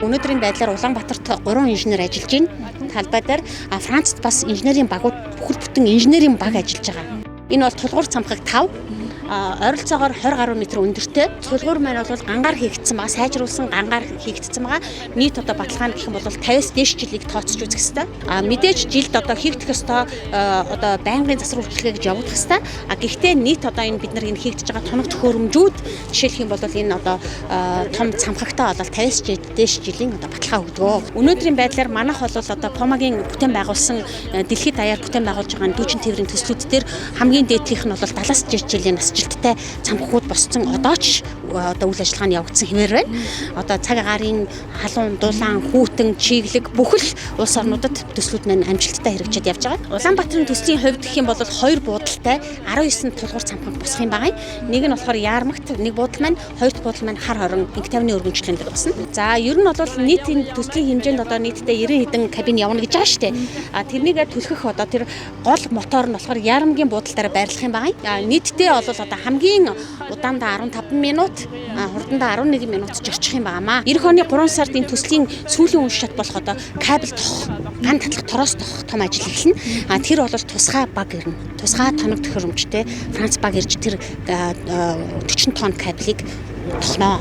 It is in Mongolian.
Өнөөдрийн байдлаар Улаанбаатарт 3 инженер ажиллаж байна. Талбай дээр Францад бас инженерийн багууд бүхэл бүтэн инженерийн баг ажиллаж байгаа. Энэ бол тулгуур цамхаг 5 ойролцоогоор 20 гаруй метр өндөртэй. Тулгуур маань бол гангаар хийгдсэн байгаа, сайжруулсан гангаар хийгдсэн байгаа. Нийт одоо баталгааны гэх юм бол 50-с дээш жилийг тооцож үзэх ёстой. Мэдээж жилд одоо хийгдэх ёстой одоо байнгын засвар үйлчилгээ гэж явагдах ёстой. Гэхдээ нийт одоо энэ бид нар энэ хийгдэж байгаа тоног төхөөрөмжүүд жишээлх юм бол энэ одоо том цамхагтаа бол 50-с дээш жилийн одоо баталгаа өгдөг. Өнөөдрийн байдлаар манайх бол одоо Помагийн бүтээн байгуулсан дэлхийд даяар бүтээн байгуулж байгаа дүүжин тээврийн төслүүд дээр хамгийн дээдлийнх нь бол 70-с дээш жилийн насжилттай цамхагууд босцсон одоо ч одоо үйл ажиллагааны явагдсан хэмээр байна. Одоо цаг агаарын халуун, дулаан, хүүтэн, чиглэг бүхэл улс орнуудад төслүүд маань амжилттай хэрэгжиж явж байгаа. Улаанбаатарын төслийн хувьд гэх юм бол 2 буудалтай 19 тулгуур цамхаг босох юм байгаа. Нэг нь болохоор Яармагт, нэг буудал маань, хоёр дахь буудал маань Хар хорон инх тавны өргөнчлөнд босно. За ер нь бол нийтийн төслийн хэмжээнд одоо нийтдээ 90 хэдэн кабин явна гэж байгаа шүү дээ. Тэрнийгээ түлхэх одоо тэр гол мотор нь болохоор Яармгийн буудалтаараа байрлах юм байгаа. Нийтдээ бол одоо хамгийн удаандаа 15 минут, хурдандаа 11 минут зорчих юм байнамаа. Эх оны 3 сард энэ төслийн сүүлийн үн шат болох одоо кабель тох, ган татлах тороос тох том ажил эхэлнэ. Тэр бол тусгай баг ирнэ. Тусгай тоног төхөөрөмжтэй Франц баг ирж тэр 40 тонн кабелийг тохноо.